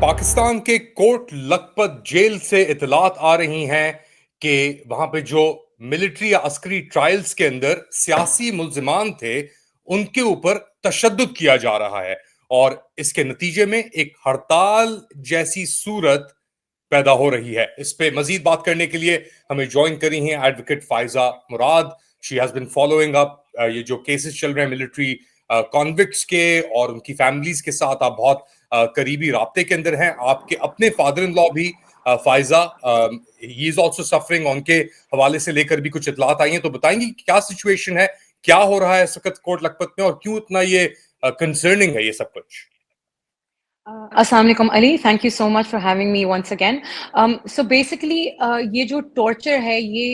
पाकिस्तान के coat Lakhpat jail से इतलात आ रही हैं कि वहां पे जो मिलिट्री या अस्करी ट्रायल्स के अंदर सियासी मुल्जिमान थे उनके ऊपर तशद्दुद किया जा रहा है और इसके नतीजे में एक हड़ताल जैसी सूरत पैदा हो रही है। इस पे मजीद बात करने के लिए हमें ज्वाइन करी हैं advocate Faiza Murad. She has been following up ये जो केसेस चल रहे हैं मिलिट्री कॉन्विक्ट्स के और उनकी फैमिलीज के साथ आप बहुत करीबी राब्ते के अंदर हैं। आपके अपने फादर इन लॉ भी Faiza he is also suffering, उनके हवाले से लेकर भी कुछ इतलात आई हैं, तो बताएंगी क्या सिचुएशन है, क्या हो रहा है इस वक्त कोट लखपत में और क्यों इतना ये कंसर्निंग है ये सब कुछ। Assalamu alaikum Ali, thank you so much for having me once again. So basically ये जो torture है ये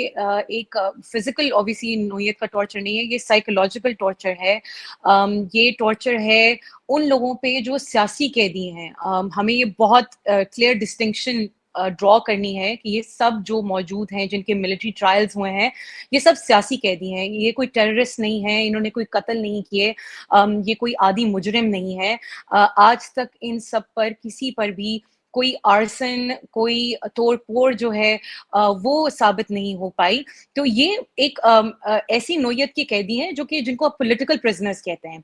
एक physical obviously नोयत का torture नहीं है, ये psychological torture है. ये torture है उन लोगों पे जो सियासी कैदी हैं. हमें ये बहुत clear distinction ड्रॉ करनी है कि ये सब जो मौजूद हैं जिनके मिलिट्री ट्रायल्स हुए हैं ये सब सियासी कैदी हैं. ये कोई टेररिस्ट नहीं है, इन्होंने कोई कत्ल नहीं किए, ये कोई आदि मुजरिम नहीं है. आज तक इन सब पर किसी पर भी कोई आर्सन, कोई तोड़-फोड़ जो है वो साबित नहीं हो पाई. तो ये एक ऐसी नोयत के कैदी हैं जो कि जिनको आप पॉलिटिकल प्रिजनर्स कहते हैं.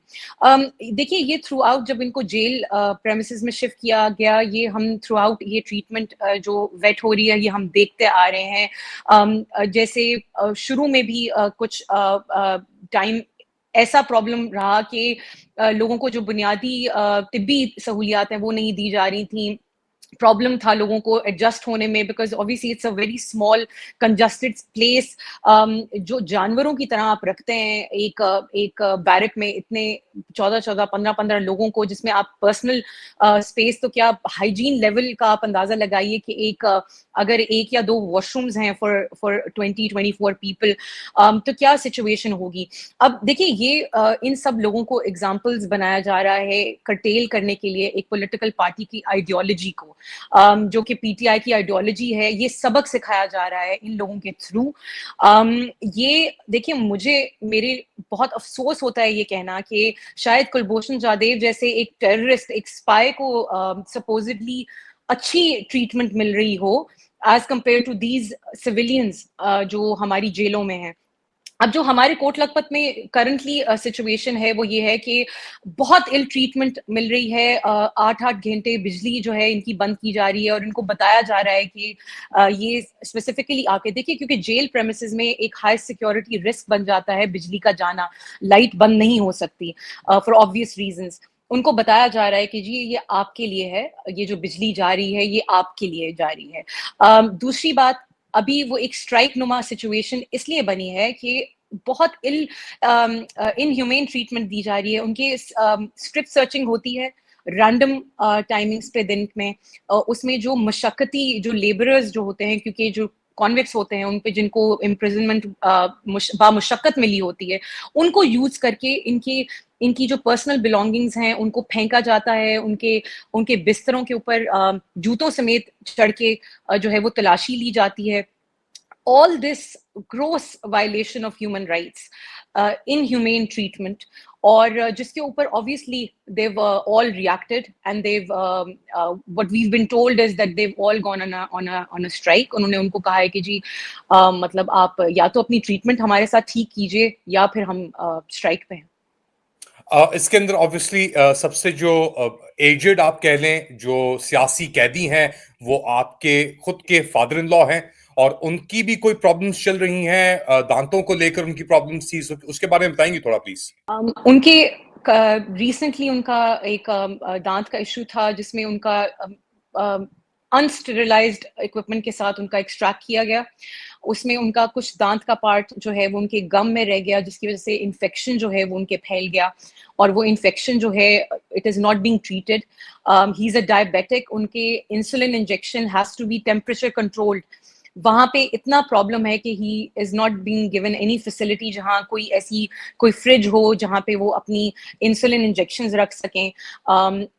देखिए ये थ्रू आउट जब इनको जेल प्रेमिसेस में शिफ्ट किया गया, ये हम थ्रू आउट ये ट्रीटमेंट जो वेट हो रही है ये हम देखते आ रहे हैं. जैसे शुरू में भी कुछ टाइम ऐसा प्रॉब्लम रहा कि लोगों को जो बुनियादी तिब्बी सहूलियात हैं वो नहीं दी जा रही थी. प्रॉब्लम था लोगों को एडजस्ट होने में because obviously it's a very small congested place. जो जानवरों की तरह आप रखते हैं एक बैरक में इतने 15 लोगों को, जिसमें आप पर्सनल स्पेस तो क्या हाइजीन लेवल का आप अंदाजा लगाइए कि अगर एक या दो वॉशरूम्स हैं फॉर 20-24 पीपल, तो क्या सिचुएशन होगी. अब देखिए ये इन सब लोगों को एग्जाम्पल्स बनाया जा रहा है कर्टेल करने के लिए एक पॉलिटिकल पार्टी की आइडियोलॉजी को, जो कि पीटीआई की आइडियोलॉजी है. ये सबक सिखाया जा रहा है इन लोगों के थ्रू. ये देखिए मेरे बहुत अफसोस होता है ये कहना कि शायद कुलभूषण जादेव जैसे एक टेररिस्ट, एक स्पाई को सपोजिटली अच्छी ट्रीटमेंट मिल रही हो as compare to these civilians जो हमारी जेलों में हैं. अब जो हमारे कोट लखपत में करंटली सिचुएशन है वो ये है कि बहुत इल ट्रीटमेंट मिल रही है. 8-8 घंटे बिजली जो है इनकी बंद की जा रही है और इनको बताया जा रहा है कि ये स्पेसिफिकली आके देखिए, क्योंकि जेल प्रेमिसेस में एक हाई सिक्योरिटी रिस्क बन जाता है बिजली का जाना. लाइट बंद नहीं हो सकती फॉर ऑब्वियस रीजंस. उनको बताया जा रहा है कि जी ये आपके लिए है, ये जो बिजली जा रही है ये आपके लिए जा रही है. दूसरी बात, अभी वो एक स्ट्राइक नुमा सिचुएशन इसलिए बनी है कि बहुत इनह्यूमेन ट्रीटमेंट दी जा रही है. उनके स्ट्रिप सर्चिंग होती है रैंडम टाइमिंग्स पे दिन में. उसमें जो मशक्कती जो लेबरर्स जो होते हैं, क्योंकि जो कॉन्विक्ट्स होते हैं उन पे जिनको इम्प्रिजनमेंट बामुशक्कत मिली होती है, उनको यूज करके इनकी जो पर्सनल बिलोंगिंग्स हैं उनको फेंका जाता है. उनके बिस्तरों के ऊपर जूतों समेत चढ़ के जो है वो तलाशी ली जाती है. All this gross violation of human rights, inhumane treatment, और जिसके ऊपर obviously they've all reacted and they've what we've been told is that they've all gone on a strike. उन्होंने उनको कहा है कि जी मतलब आप या तो अपनी ट्रीटमेंट हमारे साथ ठीक कीजिए या फिर हम स्ट्राइक पे हैं. इसके अंदर ऑब्वियसली सबसे जो एजेड आप कह लें जो सियासी कैदी हैं वो आपके खुद के फादर इन लॉ हैं और उनकी भी कोई प्रॉब्लम्स चल रही हैं, दांतों को लेकर उनकी प्रॉब्लम्स थी, उसके बारे में बताएंगे थोड़ा प्लीज. उनके रिसेंटली उनका एक दांत का इशू था जिसमें उनका अनस्टेरिलाइज्ड इक्विपमेंट के साथ उनका एक्सट्रैक्ट किया गया. उसमें उनका कुछ दांत का पार्ट जो है वो उनके गम में रह गया, जिसकी वजह से इन्फेक्शन जो है वो उनके फैल गया और वो इन्फेक्शन जो है it is not being treated. He is a diabetic. उनके insulin injection has to be temperature controlled. वहाँ पे इतना प्रॉब्लम है कि he is not being given any facility जहाँ कोई फ्रिज हो जहाँ पे वो अपनी इंसुलिन इंजेक्शंस रख सकें.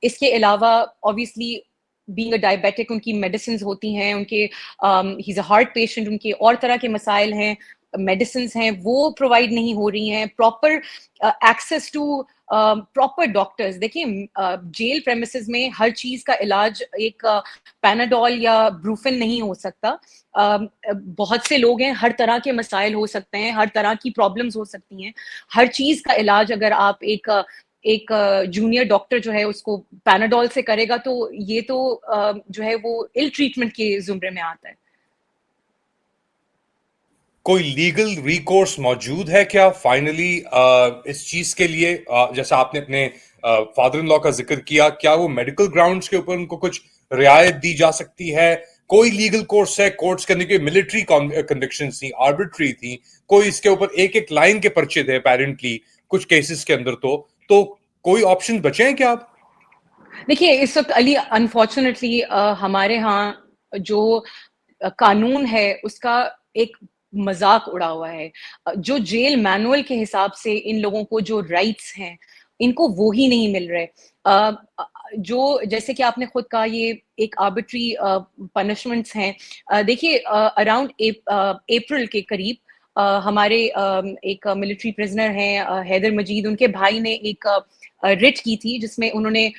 इसके अलावा ऑब्वियसली बीइंग अ डायबिटिक उनकी मेडिसिन होती हैं, उनके ही इज़ अ हार्ट पेशेंट, उनके और तरह के मसाइल हैं, मेडिसिन हैं वो प्रोवाइड नहीं हो रही हैं. Proper access to proper doctors, देखिए जेल प्रेमिसेस में हर चीज का इलाज एक पैनाडोल या ब्रूफिन नहीं हो सकता। बहुत से लोग हैं, हर तरह के मसाइल हो सकते हैं, हर तरह की प्रॉब्लम्स हो सकती हैं। हर चीज का इलाज अगर आप एक जूनियर डॉक्टर जो है उसको पैनाडोल से करेगा तो ये तो जो है वो इल ट्रीटमेंट के जुमरे में आता है। कोई लीगल रिकोर्स मौजूद है क्या फाइनली इस चीज के लिए? जैसा आपने अपने फादर इन लॉ का जिक्र किया, क्या वो मेडिकल ग्राउंड्स के ऊपर उनको कुछ रियायत दी जा सकती है? कोई लीगल कोर्स है? कोर्ट्स के अंदर कोई मिलिट्री कन्विक्शंस थी, आर्बिट्री थी, कोई इसके ऊपर एक एक लाइन के पर्चे थे अपेरेंटली कुछ केसेस के अंदर, तो कोई ऑप्शन बचे हैं क्या? आप देखिए इस वक्त अली अनफॉर्चुनेटली हमारे यहाँ जो कानून है उसका एक मजाक उड़ा हुआ है। जो जेल मैनुअल के हिसाब से इन लोगों को जो राइट्स हैं इनको वो ही नहीं मिल रहे। जो जैसे कि आपने खुद कहा ये एक आर्बिट्री पनिशमेंट्स हैं। देखिए अराउंड अप्रैल के करीब हमारे एक मिलिट्री प्रिजनर हैं हैदर मजीद, उनके भाई ने एक रिट की थी जिसमें उन्होंने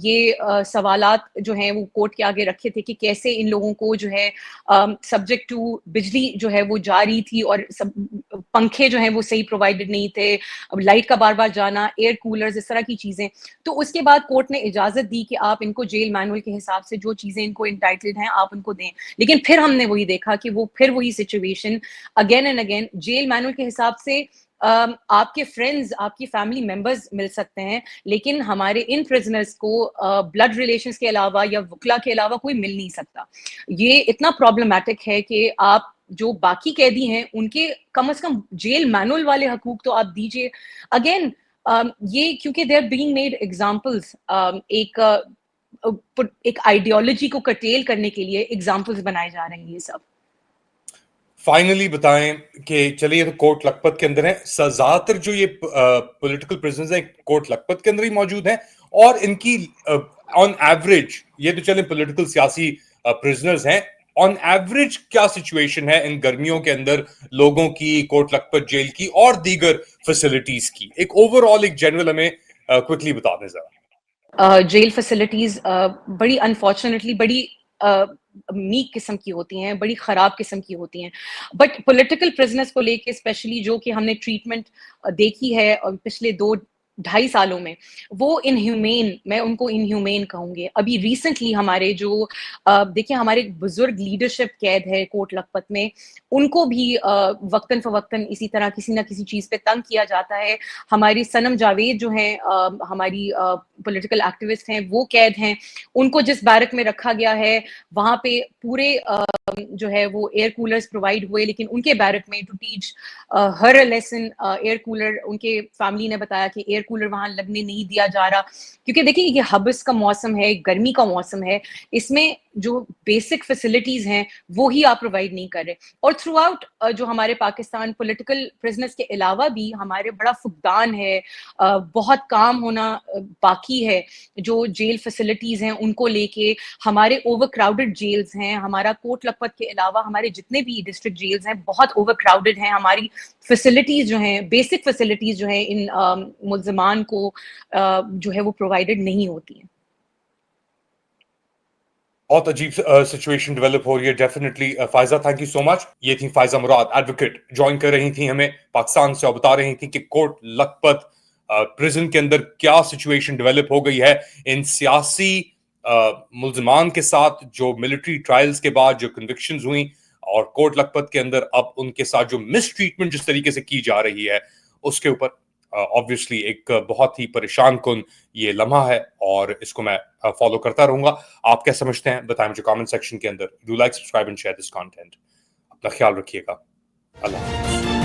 ये सवालात जो हैं वो कोर्ट के आगे रखे थे कि कैसे इन लोगों को जो है सब्जेक्ट टू बिजली जो है वो जा रही थी और सब पंखे जो हैं वो सही प्रोवाइडेड नहीं थे, लाइट का बार बार जाना, एयर कूलर्स, इस तरह की चीजें। तो उसके बाद कोर्ट ने इजाजत दी कि आप इनको जेल मैनुअल के हिसाब से जो चीजें इनको इंटाइटल्ड हैं आप उनको दें। लेकिन फिर हमने वही देखा कि वो फिर वही situation again and again jail manual के हिसाब से आपके फ्रेंड्स, आपकी फैमिली मेंबर्स मिल सकते हैं, लेकिन हमारे इन प्रिजनर्स को ब्लड रिलेशंस के अलावा या वकला के अलावा कोई मिल नहीं सकता। ये इतना प्रॉब्लमैटिक है कि आप जो बाकी कैदी हैं उनके कम से कम जेल मैनुअल वाले हकूक तो आप दीजिए। अगेन ये क्योंकि they are being made examples, एक आइडियोलॉजी को कर्टेल करने के लिए एग्जांपल्स बनाए जा रहे हैं ये सब। फाइनली बताएं कि चलिए तो कोर्ट लखपत के अंदर है, ज्यादातर जो ये पॉलिटिकल प्रिजनर्स हैं कोर्ट लखपत के अंदर ही मौजूद हैं, और इनकी ऑन एवरेज, ये तो चले पॉलिटिकल सियासी प्रिजनर्स हैं, ऑन एवरेज क्या सिचुएशन है इन गर्मियों के अंदर लोगों की, कोर्ट लखपत जेल की और दीगर फैसिलिटीज की? एक ओवरऑल एक जनरल हमें क्विकली बता दें जरा। जेल फैसिलिटीज बड़ी अनफॉर्चुनेटली बड़ी मीक किस्म की होती हैं, बड़ी खराब किस्म की होती हैं। बट पॉलिटिकल प्रिजनर्स को लेके स्पेशली जो कि हमने ट्रीटमेंट देखी है और पिछले 2-2.5 सालों में, वो इनह्यूमेन, मैं उनको इनह्यूमेन कहूंगी। अभी रिसेंटली हमारे जो देखिए हमारे बुजुर्ग लीडरशिप कैद है कोर्ट लखपत में, उनको भी वक्तन फवक्तन इसी तरह किसी ना किसी चीज पे तंग किया जाता है। हमारी सनम जावेद जो हैं हमारी पॉलिटिकल एक्टिविस्ट हैं, वो कैद हैं, उनको जिस बैरक में रखा गया है वहां पे पूरे जो है वो एयर कूलर्स प्रोवाइड हुए, लेकिन उनके बैरक में to teach her lesson air cooler, उनके फैमिली ने बताया कि एयर कूलर वहां लगने नहीं दिया जा रहा, क्योंकि देखिए ये हब्स का मौसम है, गर्मी का मौसम है, इसमें जो बेसिक फैसिलिटीज हैं वो ही आप प्रोवाइड नहीं कर रहे। और थ्रू आउट जो हमारे पाकिस्तान पॉलिटिकल प्रिजनर्स के अलावा भी हमारे बड़ा फुकदान है, बहुत काम होना बाकी है जो जेल फैसिलिटीज हैं उनको लेके। हमारे ओवर क्राउडेड जेल्स हैं, हमारा कोर्ट लखपत के अलावा हमारे जितने भी डिस्ट्रिक्ट जेल्स हैं बहुत ओवर क्राउडेड हैं। हमारी फैसिलिटीज जो हैं, बेसिक फैसिलिटीज जो हैं इन मुल्ज़िमान को जो है वो प्रोवाइडेड नहीं होती हैं। बहुत अजीब सिचुएशन डेवलप हो रही है definitely. Faiza, thank you so much. ये थी फायजा मुराद, एडवोकेट, ज्वाइन कर रही थी हमें पाकिस्तान से और बता रही थी कि कोर्ट लखपत प्रिजन के अंदर क्या सिचुएशन डेवलप हो गई है इन सियासी मुल्जिमान के साथ, जो मिलिट्री ट्रायल्स के बाद जो कन्विक्शंस हुई, और कोर्ट लखपत के अंदर अब उनके साथ जो मिस ट्रीटमेंट जिस तरीके से की जा रही है उसके ऊपर ऑब्वियसली एक बहुत ही परेशान कुन ये लम्हा है, और इसको मैं फॉलो करता रहूंगा। आप क्या समझते हैं बताएं मुझे कमेंट सेक्शन के अंदर। Do like, subscribe and share this content. अपना ख्याल रखिएगा। अल्लाह हाफ़िज़।